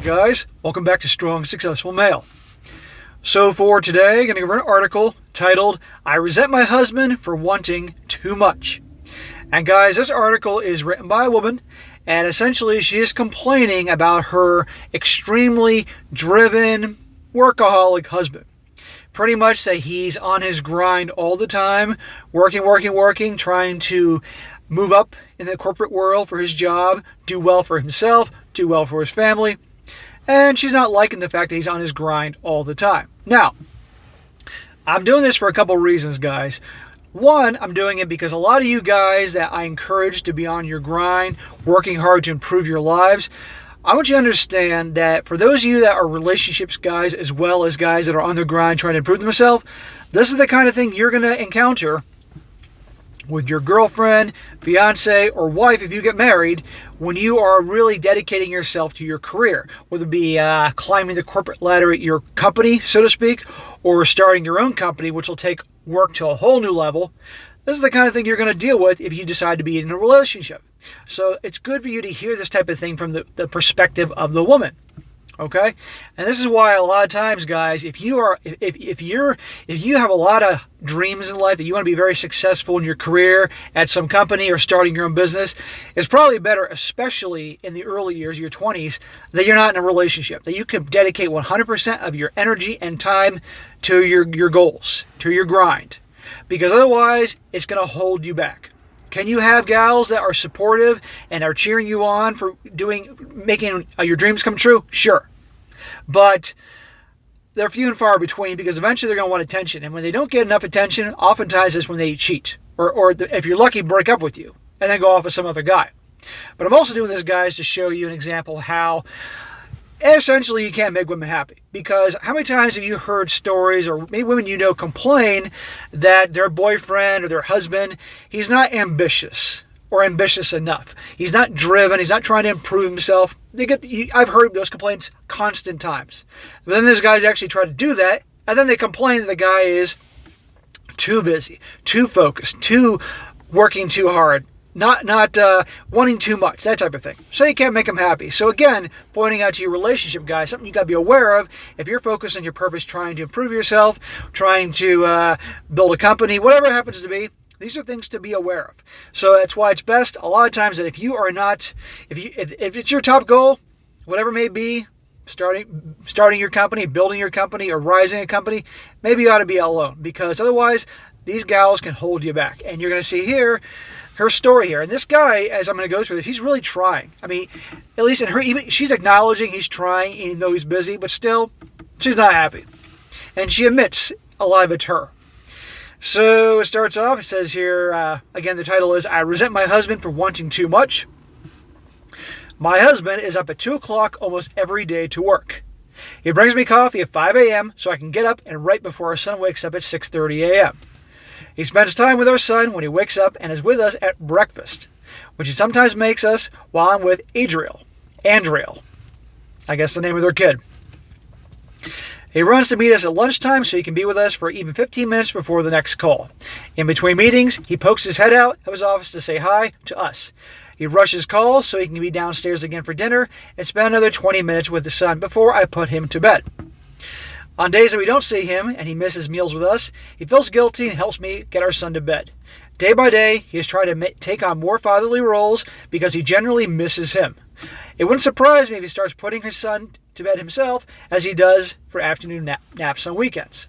guys, welcome back to Strong Successful Male. So for today, I'm going to give an article titled, I Resent My Husband for Wanting Too Much. And guys, this article is written by a woman, and essentially she is complaining about her extremely driven, workaholic husband. Pretty much that he's on his grind all the time, working, trying to move up in the corporate world for his job, do well for himself, do well for his family. And she's not liking the fact that he's on his grind all the time. Now, I'm doing this for a couple reasons, guys. One, I'm doing it because a lot of you guys that I encourage to be on your grind, working hard to improve your lives, I want you to understand that for those of you that are relationships guys as well as guys that are on their grind trying to improve themselves, this is the kind of thing you're going to encounter with your girlfriend, fiance, or wife if you get married when you are really dedicating yourself to your career, whether it be climbing the corporate ladder at your company, so to speak, or starting your own company, which will take work to a whole new level. This is the kind of thing you're going to deal with if you decide to be in a relationship. So it's good for you to hear this type of thing from the perspective of the woman. Okay? And this is why a lot of times, guys, if you have a lot of dreams in life that you want to be very successful in your career at some company or starting your own business, it's probably better, especially in the early years, your 20s, that you're not in a relationship, that you can dedicate 100% of your energy and time to your goals, to your grind. Because otherwise, it's going to hold you back. Can you have gals that are supportive and are cheering you on for making your dreams come true? Sure. But they're few and far between because eventually they're going to want attention. And when they don't get enough attention, oftentimes it's when they cheat. Or if you're lucky, break up with you and then go off with some other guy. But I'm also doing this, guys, to show you an example how essentially you can't make women happy. Because how many times have you heard stories or maybe women you know complain that their boyfriend or their husband, he's not ambitious or ambitious enough. He's not driven. He's not trying to improve himself. I've heard those complaints constant times. But then there's guys that actually try to do that, and then they complain that the guy is too busy, too focused, working too hard, not wanting too much, that type of thing. So you can't make them happy. So again, pointing out to your relationship guys, something you got to be aware of. If you're focused on your purpose, trying to improve yourself, trying to build a company, whatever it happens to be, these are things to be aware of. So that's why it's best a lot of times that if it's your top goal, whatever it may be, starting your company, building your company, or rising a company, maybe you ought to be alone because otherwise these gals can hold you back. And you're going to see here her story here. And this guy, as I'm going to go through this, he's really trying. I mean, at least in her, she's acknowledging he's trying, even though he's busy, but still, she's not happy. And she admits a lot of it's her. So it starts off, it says here, again, the title is, I Resent My Husband for Wanting Too Much. My husband is up at 2 o'clock almost every day to work. He brings me coffee at 5 a.m. so I can get up and right before our son wakes up at 6:30 a.m. He spends time with our son when he wakes up and is with us at breakfast, which he sometimes makes us while I'm with Andriel, I guess the name of their kid. He runs to meet us at lunchtime so he can be with us for even 15 minutes before the next call. In between meetings, he pokes his head out of his office to say hi to us. He rushes calls so he can be downstairs again for dinner and spend another 20 minutes with the son before I put him to bed. On days that we don't see him and he misses meals with us, he feels guilty and helps me get our son to bed. Day by day, he is trying to take on more fatherly roles because he generally misses him. It wouldn't surprise me if he starts putting his son to bed himself, as he does for afternoon naps on weekends.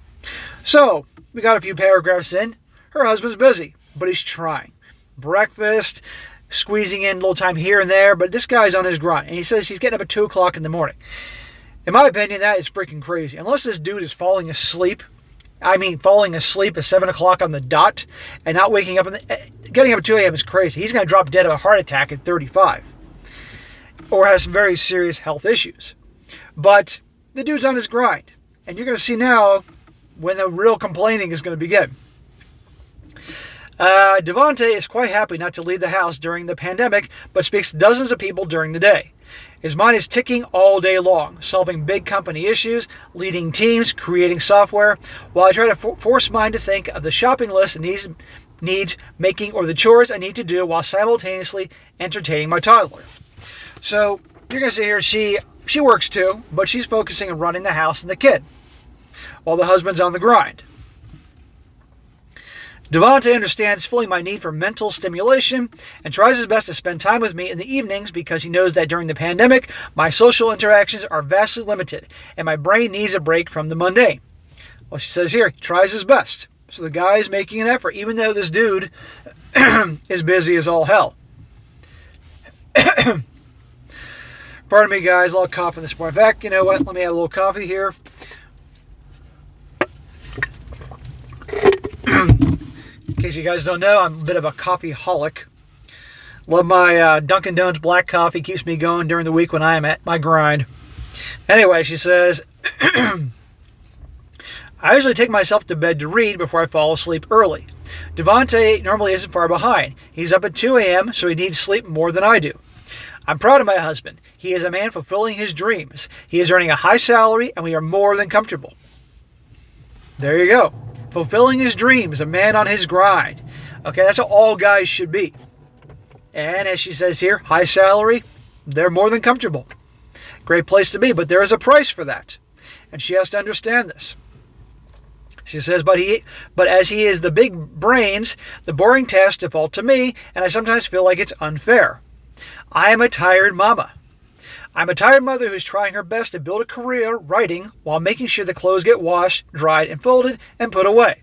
So, we got a few paragraphs in. Her husband's busy, but he's trying. Breakfast, squeezing in a little time here and there, but this guy's on his grind. And he says he's getting up at 2 o'clock in the morning. In my opinion, that is freaking crazy. Unless this dude is falling asleep at 7 o'clock on the dot and not waking up. Getting up at 2 a.m. is crazy. He's going to drop dead of a heart attack at 35. Or has some very serious health issues. But the dude's on his grind. And you're going to see now when the real complaining is going to begin. Devontae is quite happy not to leave the house during the pandemic, but speaks to dozens of people during the day. His mind is ticking all day long, solving big company issues, leading teams, creating software, while I try to force mine to think of the shopping list and needs making or the chores I need to do while simultaneously entertaining my toddler. So you're going to see here, she She works too, but she's focusing on running the house and the kid, while the husband's on the grind. Devontae understands fully my need for mental stimulation and tries his best to spend time with me in the evenings because he knows that during the pandemic, my social interactions are vastly limited and my brain needs a break from the mundane. Well, she says here, he tries his best. So the guy is making an effort, even though this dude is busy as all hell. Pardon me, guys, a little coughing this morning. In fact, you know what? Let me have a little coffee here. In case you guys don't know, I'm a bit of a coffeeholic. Love my Dunkin' Donuts black coffee. Keeps me going during the week when I am at my grind. Anyway, she says, I usually take myself to bed to read before I fall asleep early. Devontae normally isn't far behind. He's up at 2 a.m., so he needs sleep more than I do. I'm proud of my husband. He is a man fulfilling his dreams. He is earning a high salary, and we are more than comfortable. There you go. Fulfilling his dreams, a man on his grind. Okay, that's how all guys should be. And as she says here, high salary, they're more than comfortable. Great place to be, but there is a price for that. And she has to understand this. She says, but as he is the big brains, the boring tasks default to me, and I sometimes feel like it's unfair. I am a tired mama. I'm a tired mother who's trying her best to build a career writing while making sure the clothes get washed, dried, and folded and put away.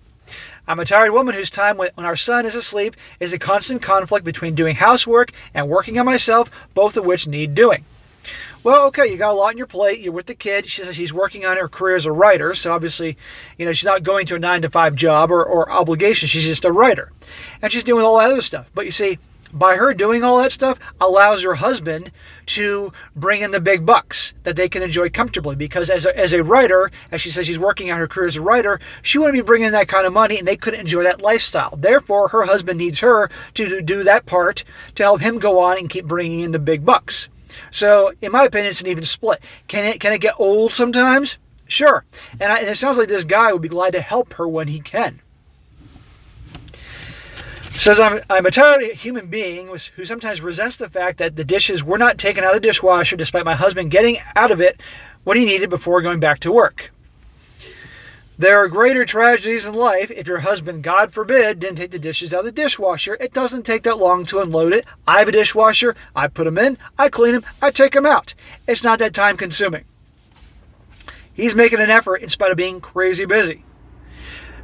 I'm a tired woman whose time when our son is asleep is a constant conflict between doing housework and working on myself, both of which need doing. Well, okay, you got a lot on your plate. You're with the kid. She says she's working on her career as a writer, so obviously, she's not going to a 9-to-5 job or obligation. She's just a writer. And she's doing all that other stuff. But you see, by her doing all that stuff allows her husband to bring in the big bucks that they can enjoy comfortably, because as a writer, as she says she's working on her career as a writer, she wouldn't be bringing in that kind of money and they couldn't enjoy that lifestyle. Therefore, her husband needs her to do that part to help him go on and keep bringing in the big bucks. So, in my opinion, it's an even split. Can it get old sometimes? Sure. And it sounds like this guy would be glad to help her when he can. Says, I'm a tired human being who sometimes resents the fact that the dishes were not taken out of the dishwasher despite my husband getting out of it what he needed before going back to work. There are greater tragedies in life. If your husband, God forbid, didn't take the dishes out of the dishwasher, it doesn't take that long to unload it. I have a dishwasher. I put them in. I clean them. I take them out. It's not that time consuming. He's making an effort in spite of being crazy busy.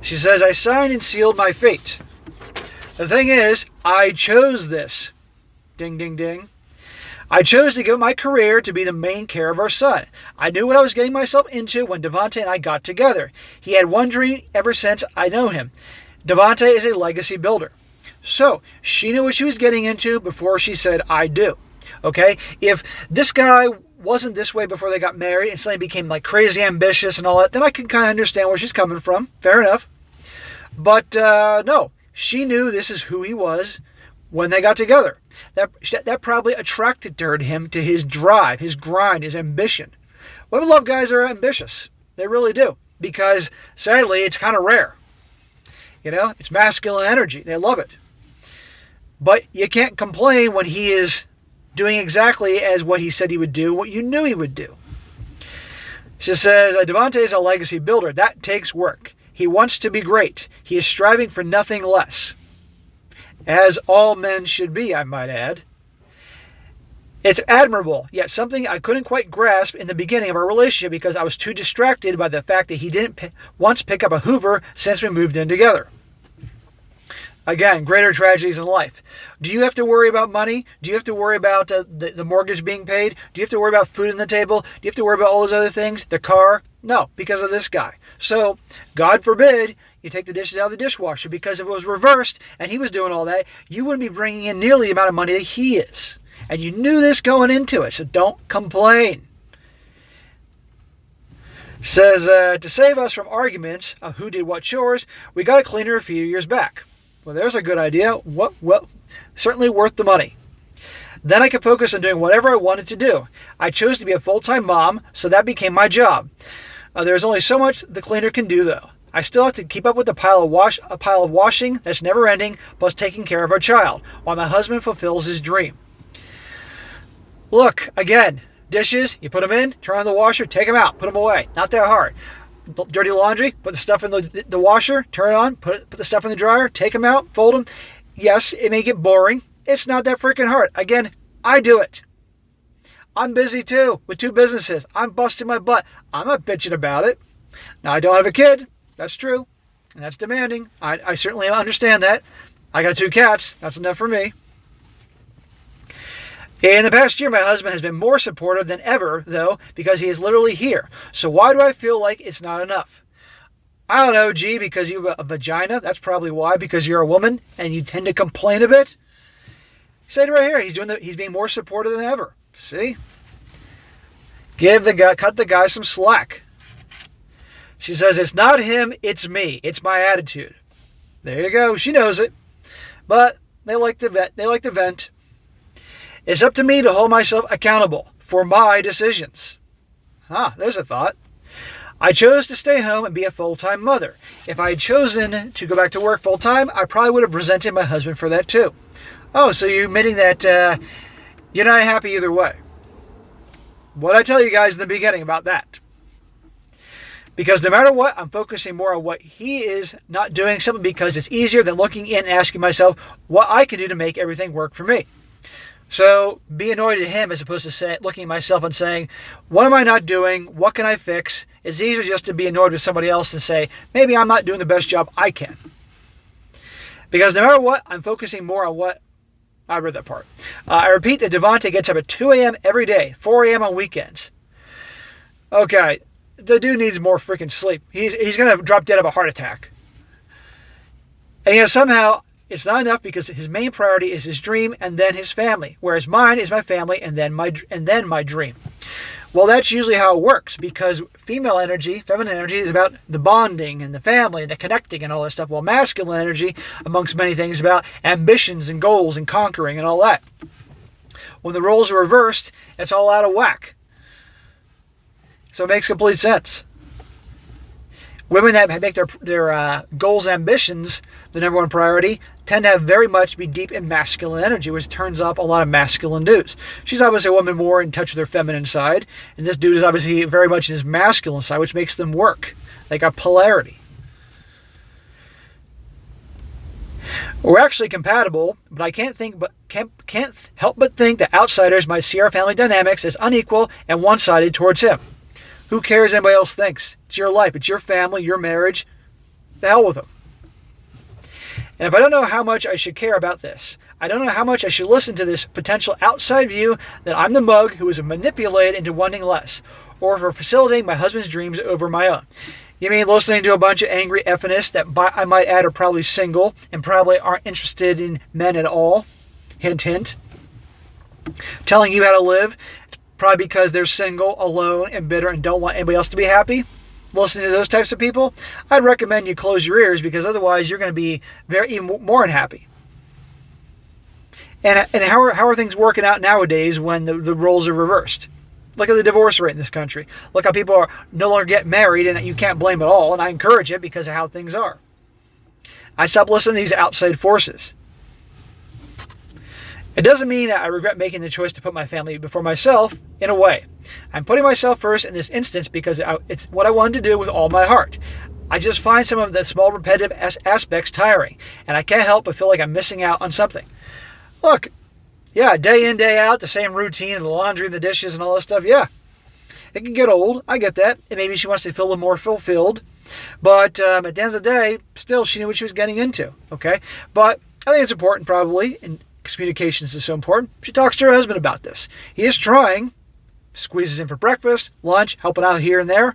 She says, I signed and sealed my fate. The thing is, I chose this. Ding, ding, ding. I chose to give my career to be the main care of our son. I knew what I was getting myself into when Devontae and I got together. He had one dream ever since I know him. Devontae is a legacy builder. So, she knew what she was getting into before she said, I do. Okay? If this guy wasn't this way before they got married and suddenly became like crazy ambitious and all that, then I can kind of understand where she's coming from. Fair enough. But no. She knew this is who he was when they got together. That probably attracted her to him, to his drive, his grind, his ambition. Women love guys that are ambitious. They really do. Because, sadly, it's kind of rare. It's masculine energy. They love it. But you can't complain when he is doing exactly as what he said he would do, what you knew he would do. She says, Devontae is a legacy builder. That takes work. He wants to be great. He is striving for nothing less. As all men should be, I might add. It's admirable, yet something I couldn't quite grasp in the beginning of our relationship because I was too distracted by the fact that he didn't once pick up a Hoover since we moved in together. Again, greater tragedies in life. Do you have to worry about money? Do you have to worry about the mortgage being paid? Do you have to worry about food on the table? Do you have to worry about all those other things? The car? No, because of this guy. So, God forbid, you take the dishes out of the dishwasher, because if it was reversed and he was doing all that, you wouldn't be bringing in nearly the amount of money that he is. And you knew this going into it, so don't complain. Says, to save us from arguments of who did what chores, we got a cleaner a few years back. Well, there's a good idea. Well, certainly worth the money. Then I could focus on doing whatever I wanted to do. I chose to be a full-time mom, so that became my job. There's only so much the cleaner can do, though. I still have to keep up with a pile of washing that's never ending, plus taking care of our child, while my husband fulfills his dream. Look, again, Dishes, you put them in, turn on the washer, take them out, put them away. Not that hard. Dirty laundry, put the stuff in the washer, turn it on, put the stuff in the dryer, take them out, fold them. Yes, it may get boring. It's not that freaking hard. Again, I do it. I'm busy too with 2 businesses. I'm busting my butt. I'm not bitching about it. Now, I don't have a kid. That's true. And that's demanding. I certainly understand that. I got 2 cats. That's enough for me. In the past year, my husband has been more supportive than ever, though, because he is literally here. So why do I feel like it's not enough? I don't know, because you have a vagina. That's probably why, because you're a woman and you tend to complain a bit. He said right here, he's being more supportive than ever. See? Cut the guy some slack. She says, it's not him, it's me. It's my attitude. There you go. She knows it. But they like to vent. It's up to me to hold myself accountable for my decisions. There's a thought. I chose to stay home and be a full-time mother. If I had chosen to go back to work full-time, I probably would have resented my husband for that too. Oh, so you're admitting that you're not happy either way. What did I tell you guys in the beginning about that? Because no matter what, I'm focusing more on what he is not doing, simply because it's easier than looking in and asking myself what I can do to make everything work for me. So be annoyed at him as opposed to looking at myself and saying, what am I not doing? What can I fix? It's easier just to be annoyed with somebody else and say, maybe I'm not doing the best job I can. Because no matter what, I'm focusing more on what I read that part. I repeat that Devontae gets up at 2 a.m. every day, 4 a.m. on weekends. Okay, the dude needs more freaking sleep. He's going to drop dead of a heart attack. And yet somehow it's not enough, because his main priority is his dream and then his family, whereas mine is my family and then my dream. Well, that's usually how it works, because feminine energy is about the bonding and the family and the connecting and all that stuff, while masculine energy, amongst many things, is about ambitions and goals and conquering and all that. When the roles are reversed, it's all out of whack. So it makes complete sense. Women that make their goals and ambitions the number one priority tend to have very much be deep in masculine energy, which turns off a lot of masculine dudes. She's obviously a woman more in touch with her feminine side, and this dude is obviously very much in his masculine side, which makes them work. They got polarity. We're actually compatible, but I can't help but think that outsiders might see our family dynamics as unequal and one-sided towards him. Who cares what anybody else thinks? It's your life. It's your family, your marriage. The hell with them. And if I don't know how much I should care about this, I don't know how much I should listen to this potential outside view that I'm the mug who is manipulated into wanting less, or for facilitating my husband's dreams over my own. You mean listening to a bunch of angry effinists that I might add are probably single and probably aren't interested in men at all? Hint, hint. Telling you how to live, probably because they're single, alone, and bitter and don't want anybody else to be happy? Listening to those types of people, I'd recommend you close your ears, because otherwise you're going to be even more unhappy. And how are things working out nowadays when the roles are reversed? Look at the divorce rate in this country. Look how people are no longer getting married, and you can't blame it all, and I encourage it because of how things are. I stopped listening to these outside forces. It doesn't mean that I regret making the choice to put my family before myself, in a way. I'm putting myself first in this instance because it's what I wanted to do with all my heart. I just find some of the small repetitive aspects tiring, and I can't help but feel like I'm missing out on something. Look, yeah, day in, day out, the same routine, and the laundry and the dishes and all that stuff, yeah. It can get old, I get that, and maybe she wants to feel a little more fulfilled. But at the end of the day, still, she knew what she was getting into, okay? But I think it's important, probably, and communications is so important. She talks to her husband about this. He is trying, squeezes in for breakfast, lunch, helping out here and there.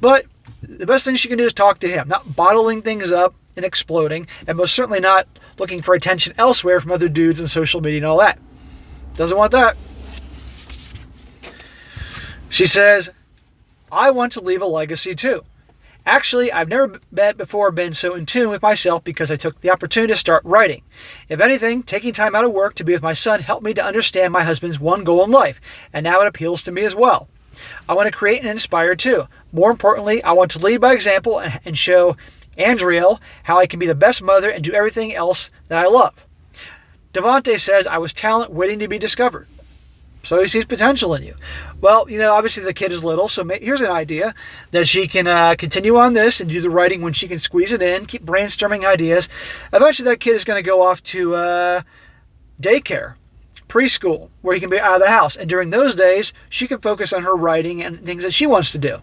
But the best thing she can do is talk to him, not bottling things up and exploding, and most certainly not looking for attention elsewhere from other dudes on social media and all that. Doesn't want that. She says, I want to leave a legacy too. Actually, I've never before been so in tune with myself, because I took the opportunity to start writing. If anything, taking time out of work to be with my son helped me to understand my husband's one goal in life, and now it appeals to me as well. I want to create and inspire too. More importantly, I want to lead by example and show Andriel how I can be the best mother and do everything else that I love. Devontae says I was talent waiting to be discovered. So he sees potential in you. Well, obviously the kid is little, so here's an idea that she can continue on this and do the writing when she can squeeze it in, keep brainstorming ideas. Eventually that kid is going to go off to daycare, preschool, where he can be out of the house. And during those days, she can focus on her writing and things that she wants to do.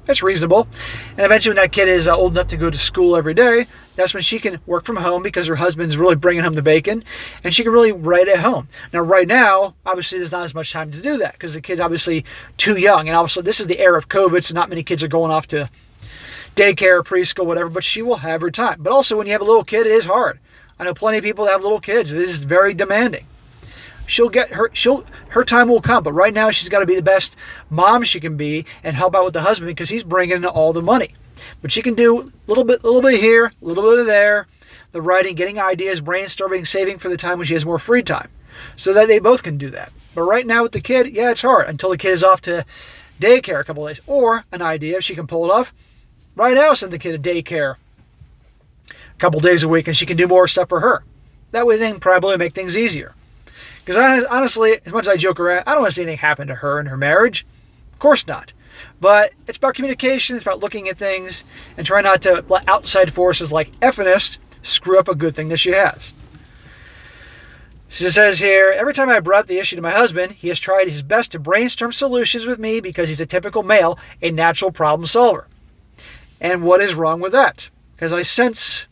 That's reasonable. And eventually when that kid is old enough to go to school every day, that's when she can work from home because her husband's really bringing home the bacon, and she can really write at home. Now, right now, obviously there's not as much time to do that because the kid's obviously too young. And obviously this is the era of COVID, so not many kids are going off to daycare, preschool, whatever, but she will have her time. But also when you have a little kid, it is hard. I know plenty of people that have little kids. It is very demanding. Her time will come, but right now she's got to be the best mom she can be and help out with the husband because he's bringing in all the money. But she can do a little bit here, a little bit of there, the writing, getting ideas, brainstorming, saving for the time when she has more free time, so that they both can do that. But right now with the kid, it's hard until the kid is off to daycare a couple of days. Or an idea, if she can pull it off, right now send the kid to daycare a couple days a week, and she can do more stuff for her. That way, they can probably make things easier. Because honestly, as much as I joke around, I don't want to see anything happen to her in her marriage. Of course not. But it's about communication. It's about looking at things and trying not to let outside forces like effiness screw up a good thing that she has. She says here, every time I brought the issue to my husband, he has tried his best to brainstorm solutions with me because he's a typical male, a natural problem solver. And what is wrong with that? Because I sense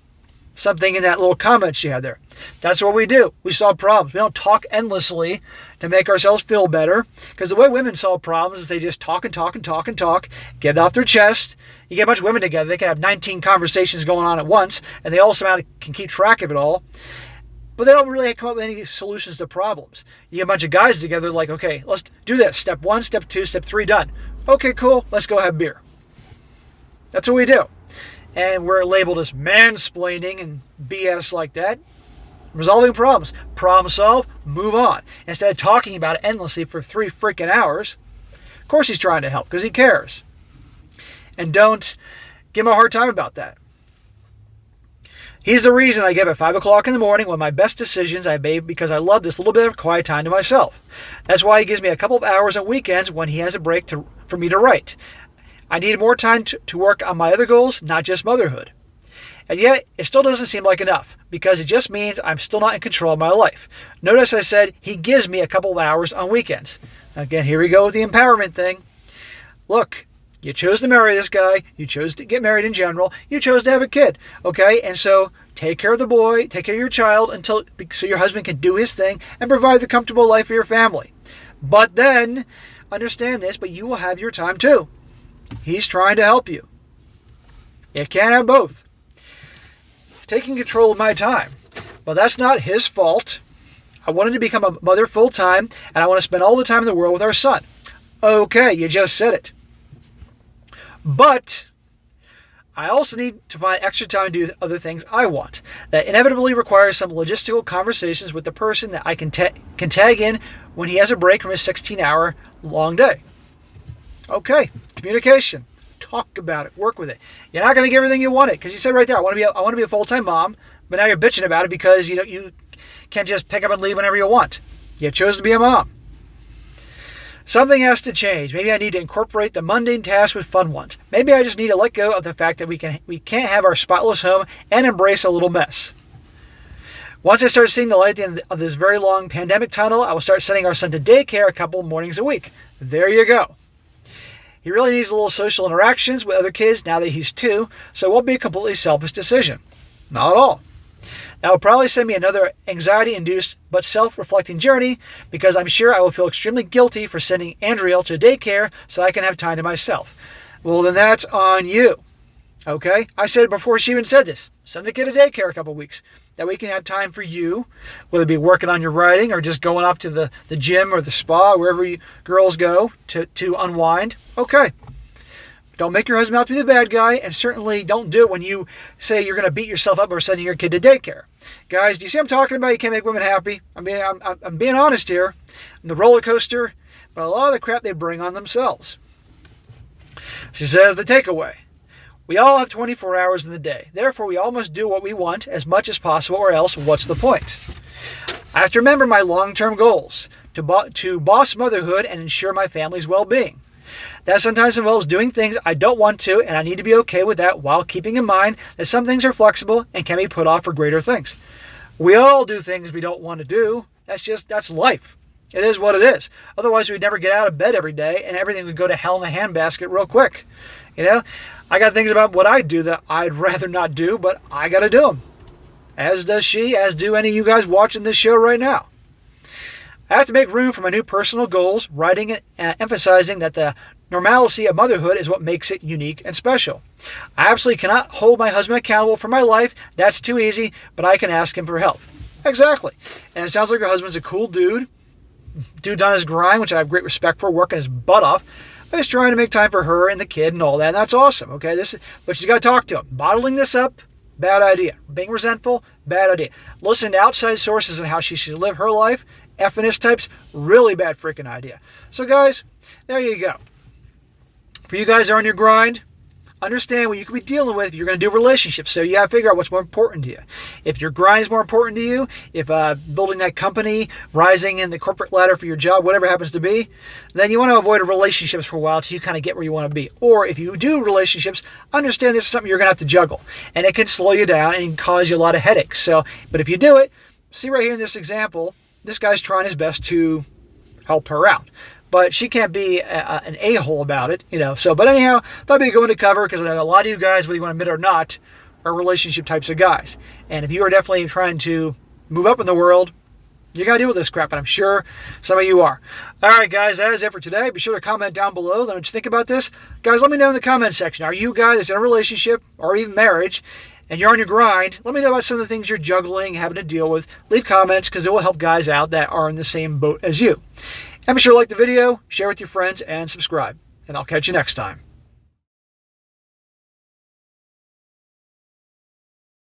something in that little comment she had there. That's what we do. We solve problems. We don't talk endlessly to make ourselves feel better. Because the way women solve problems is they just talk and talk and talk and talk, get it off their chest. You get a bunch of women together, they can have 19 conversations going on at once, and they all somehow can keep track of it all. But they don't really come up with any solutions to problems. You get a bunch of guys together like, okay, let's do this. Step 1, step 2, step 3, done. Okay, cool. Let's go have beer. That's what we do. And we're labeled as mansplaining and BS like that. Resolving problems. Problem solve, move on. Instead of talking about it endlessly for 3 freaking hours. Of course he's trying to help because he cares. And don't give him a hard time about that. He's the reason I get up at 5 o'clock in the morning when my best decisions I made because I love this little bit of quiet time to myself. That's why he gives me a couple of hours on weekends when he has a break for me to write. I need more time to work on my other goals, not just motherhood. And yet, it still doesn't seem like enough, because it just means I'm still not in control of my life. Notice I said he gives me a couple of hours on weekends. Again, here we go with the empowerment thing. Look, you chose to marry this guy. You chose to get married in general. You chose to have a kid. Okay? And so, take care of the boy, take care of your child so your husband can do his thing and provide the comfortable life for your family. But then, understand this, but you will have your time too. He's trying to help you. You can't have both. Taking control of my time. But that's not his fault. I wanted to become a mother full time, and I want to spend all the time in the world with our son. Okay, you just said it. But I also need to find extra time to do other things I want. That inevitably requires some logistical conversations with the person that I can tag in when he has a break from his 16-hour long day. Okay, communication. Talk about it. Work with it. You're not going to get everything you wanted because you said right there, I want to be a full-time mom, but now you're bitching about it because you can't just pick up and leave whenever you want. You chose to be a mom. Something has to change. Maybe I need to incorporate the mundane tasks with fun ones. Maybe I just need to let go of the fact that we can't have our spotless home and embrace a little mess. Once I start seeing the light at the end of this very long pandemic tunnel, I will start sending our son to daycare a couple mornings a week. There you go. He really needs a little social interactions with other kids now that he's 2, so it won't be a completely selfish decision. Not at all. That will probably send me another anxiety-induced but self-reflecting journey because I'm sure I will feel extremely guilty for sending Andriel to daycare so I can have time to myself. Well, then that's on you. Okay? I said it before she even said this. Send the kid to daycare a couple weeks. That way you can have time for you, whether it be working on your writing or just going off to the gym or the spa, wherever you girls go to unwind. Okay. Don't make your husband out to be the bad guy, and certainly don't do it when you say you're going to beat yourself up or sending your kid to daycare. Guys, do you see what I'm talking about? You can't make women happy. I'm being honest here. The roller coaster, but a lot of the crap they bring on themselves. She says the takeaway. We all have 24 hours in the day. Therefore, we all must do what we want as much as possible, or else what's the point? I have to remember my long-term goals to boss motherhood and ensure my family's well-being. That sometimes involves doing things I don't want to, and I need to be okay with that while keeping in mind that some things are flexible and can be put off for greater things. We all do things we don't want to do. That's life. It is what it is. Otherwise, we'd never get out of bed every day and everything would go to hell in a handbasket real quick. I got things about what I do that I'd rather not do, but I got to do them. As does she, as do any of you guys watching this show right now. I have to make room for my new personal goals, writing and emphasizing that the normalcy of motherhood is what makes it unique and special. I absolutely cannot hold my husband accountable for my life. That's too easy, but I can ask him for help. Exactly. And it sounds like your husband's a cool dude. Dude's on his grind, which I have great respect for, working his butt off. But he's trying to make time for her and the kid and all that. And that's awesome, okay? But she's got to talk to him. Bottling this up, bad idea. Being resentful, bad idea. Listening to outside sources on how she should live her life, F&S types, really bad freaking idea. So guys, there you go. For you guys that are on your grind, understand what you could be dealing with if you're going to do relationships. So you got to figure out what's more important to you. If your grind is more important to you, if building that company, rising in the corporate ladder for your job, whatever it happens to be, then you want to avoid relationships for a while until you kind of get where you want to be. Or if you do relationships, understand this is something you're going to have to juggle. And it can slow you down and cause you a lot of headaches. But if you do it, see right here in this example, this guy's trying his best to help her out. But she can't be an a-hole about it, But anyhow, thought it'd be going to cover because I know a lot of you guys, whether you want to admit it or not, are relationship types of guys. And if you are definitely trying to move up in the world, you got to deal with this crap, and I'm sure some of you are. All right, guys, that is it for today. Be sure to comment down below. Let me think about this. Guys, let me know in the comment section. Are you a guy that's in a relationship or even marriage, and you're on your grind? Let me know about some of the things you're juggling, having to deal with. Leave comments because it will help guys out that are in the same boat as you. And be sure to like the video, share with your friends, and subscribe. And I'll catch you next time.